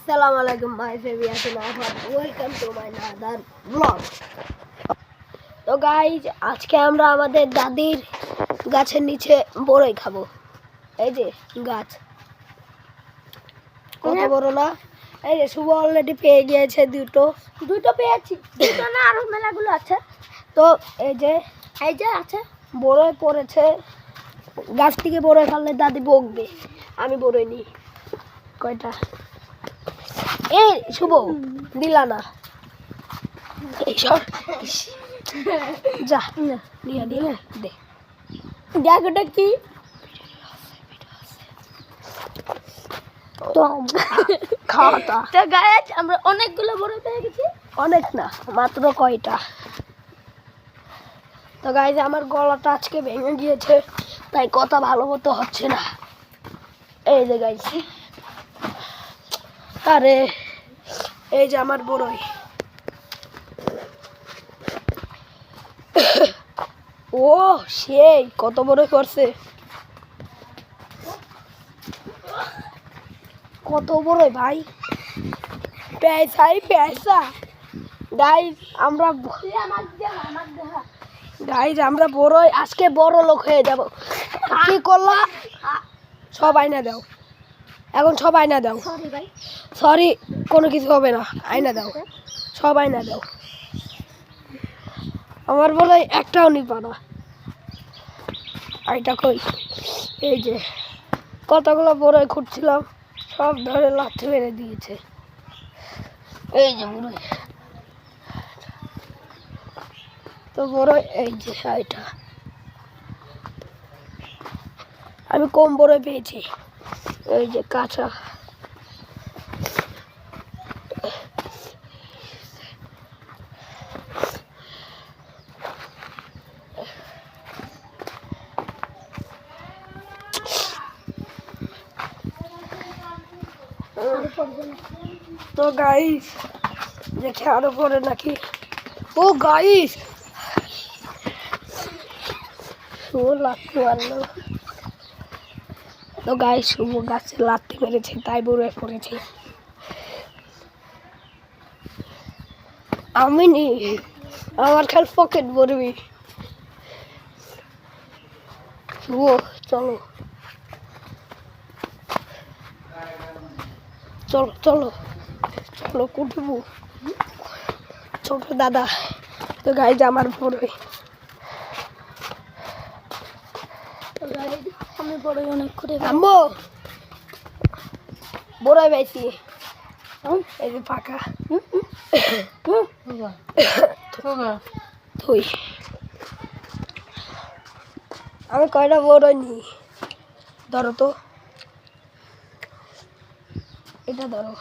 আসসালামু আলাইকুম মাই ফেভিয়াসিন আফার welcome to my another vlog. তো গাইজ আজকে আমরা আমাদের দাদির গাছের নিচে বড়ই খাবো। এই যে গাছ কত বড় না, এই যে শুভ অলরেডি পেয়ে গিয়েছে দুটো পেয়েছি, দুটো না আরো মেলাগুলো আছে। তো এই যে আছে বড়ই পড়েছে, গাছ থেকে বড়ই খালে দাদি বকবে, আমি বড়ই নিই কয়টা। এই শুভ দিলা না, যা নিয়ে দিয়ে দে। দেখ ওটা কি, খাওয়াটা। তো গাইজ আমরা অনেকগুলো বড়ই পেয়ে গেছি, অনেক না মাত্র কয়টা। তো গাইজ আমার গলাটা আজকে ভেঙে গিয়েছে, তাই কথা ভালো মতো হচ্ছে না। এই যে গাইজ, আরে এই যে আমার বড়ই, ও সেই কত বড়ই করছে, কত বড়ই ভাই, পয়সা। গাইজ আমরা বড়ই আজকে বড় লোক হয়ে যাব। কি করলা, সব আয়না দাও, এখন সব আয়না দাও। সরি কোনো কিছু হবে না, আয়না দাও, সব আয়না দাও। আমার বলে একটাও নিবা না। আইটা কই, এই যে কতগুলো বড়ই খুঁটছিলাম, সব ধরে লাথি মেরে দিয়েছে। এই যে বড়ই, তো বড়ই এই যে আইটা, আমি কম বড়ই পেয়েছি। এই যে কাঁচা, তো গাইস দেখে আরো পরে নাকি। ও গাইস শুভ লাথি মারলো। তো গাইস শুভ গাছে লাথি মেরেছে, তাই বড়ই পড়েছে। আমি নি, আমার খেল পকেট ভরবি। শুভ চলো চলো চলো চলো কুটবো, ছোট দাদা। তো গাইজ আমার বড়ই, আমি বড়ই অনেক করে আম্মু বড়ই পাইছি। এই যে ফাঁকা থুই, আমি কয়টা বড়ই নি, ধরো তো, এটা ধরো।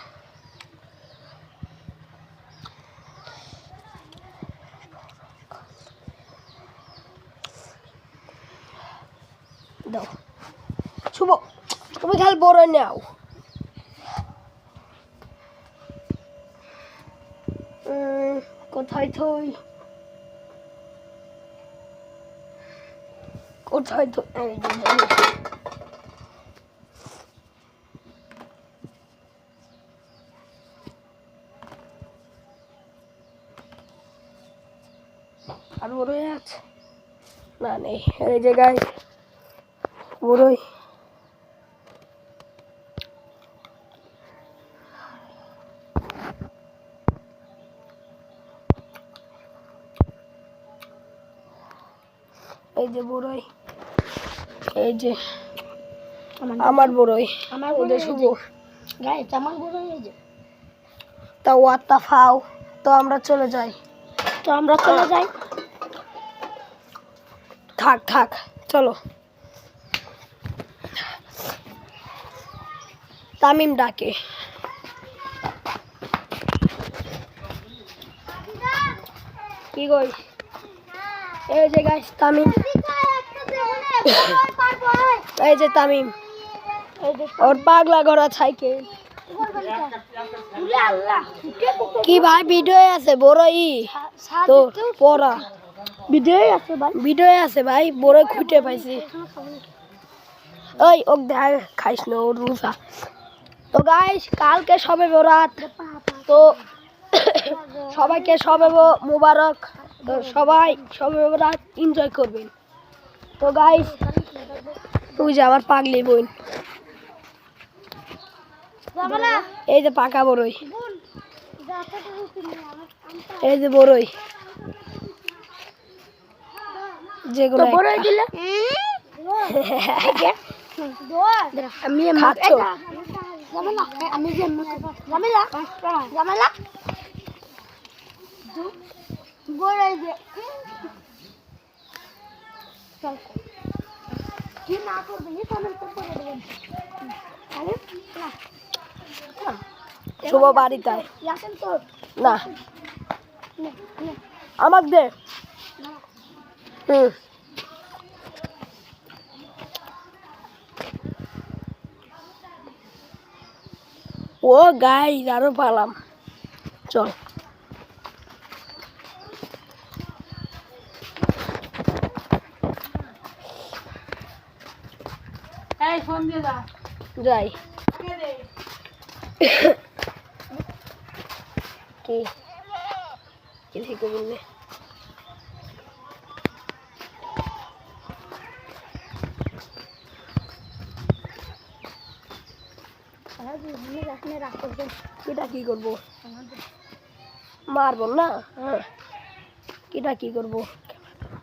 দাও শুভ, তুমি খালি বড়ই নাও। কোথায় থই, কোথায় তো, এই যে আর বড়ই আছে না, নেই। এই যে গাইস বড়ই, এই যে বড়ই, এই যে আমার বড়ই, এই যে শুভ গাইস আমার বড়ই, এই যে। তা ওয়াতা ফাও, তো আমরা চলে যাই, থাক থাক চলো। তামিম ডাকে, কি কই, এই যে গাইস তামিম, এই যে তামিম, ওর পাগলা ঘোড়া সাইকেল। কি ভাই ভিডিও আছে বড়ই, তো পড়া ভিডিও আছে ভাই, বড়ই খুঁটে পাইছি। ওই ওক দেখা খাইস না, ওর রুফা তো গাইস কালকে শবে বরাত, তো সবাইকে শবে মুবারক। তো সবাই শবে বরাত এনজয় করবেন। তো গাইস তুই যে আমার পাগলি বোন, এই যে পাকা বড়ই, এই যে বড়ই যেগুলো বড়ই দিলে আমি শুভ বাড়িতে না আমাকে দে। ও গাইস আরো পালাম, চল। এই ফোন দিয়ে যা যাই কি কি ঠিক বললে কিটা কি করবো, মারবো না। হ্যাঁ কিটা কি করবো,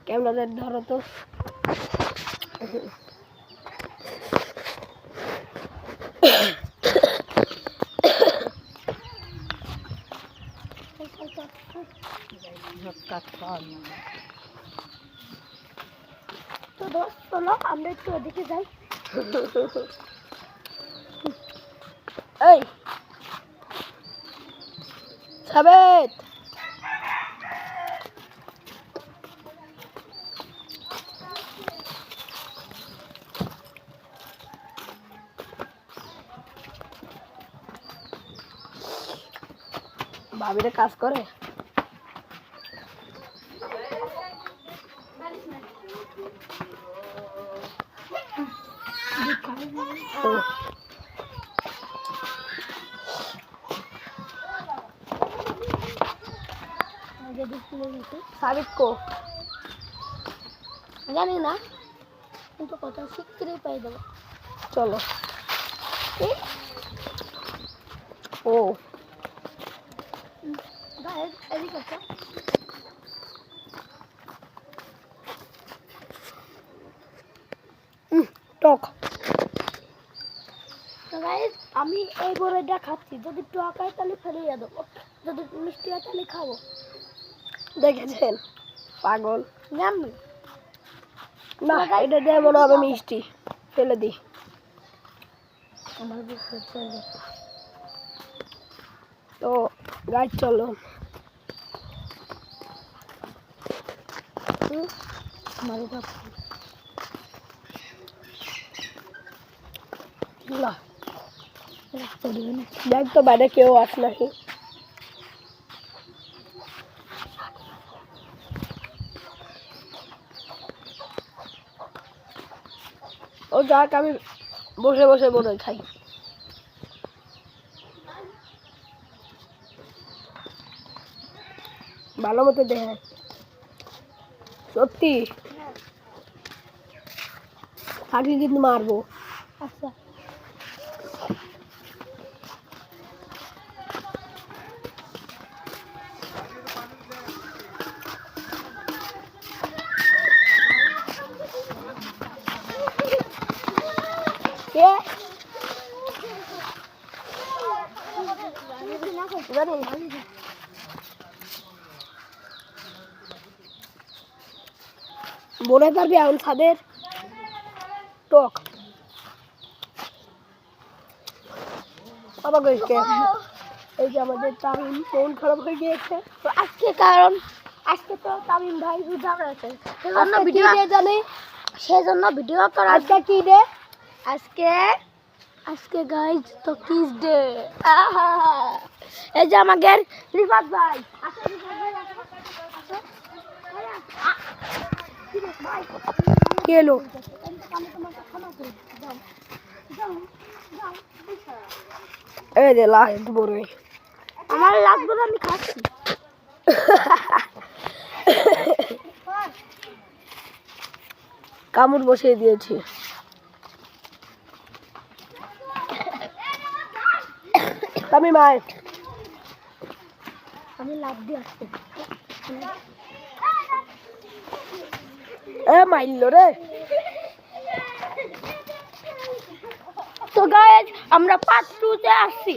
ক্যামেরাদের ধরো তো। তো দোস্ত চলো আমরা একটু ওদিকে যাই। এই সাবেত ভাবিরে কাজ করে। সাবিত কো জানি না, কিন্তু কথা শিখতেই পাই দেবো। চলো ও টক। আমি এই বড়ইটা খাচ্ছি, যদি টক হয় তাহলে ফেলে দেবো, যদি মিষ্টি হয় তাহলে খাবো। দেখেছেন পাগল না, এটা দিয়ে মনে হবে মিষ্টি, ফেলে দিই। তো গাছ চলো দেখ তো বাইরে কেউ আস নাকি। ও যাক আমি বসে বসে বড়ই খাই। ভালো মতো দেখে সত্যি থাকলে কিন্তু মারবো। আচ্ছা বলে পারবি এখন ছাদের টক অবাক হয়েছে। এই যে আমাদের তামিম মন খারাপ হয়ে গিয়েছে আজকে, কারণ আজকে তো তামিম ভাই রোজা রয়েছে, সেজন্য ভিডিও জানি, সেজন্য ভিডিও করা। আজকে কি ডে? আজকে গাইজ তো কিস ডে। এই যে আমাদের রিফাত ভাই কি এলো? এই যে লাস্ট বড়ই। আমার লাগবে না, আমি খাচ্ছি। কামড় বসিয়ে দিয়েছি। আমি মাই আমি লাভ দিয়ে আসছি। এ মাইল রে। তো গাইস আমরা পার্ট 2 তে আসছি।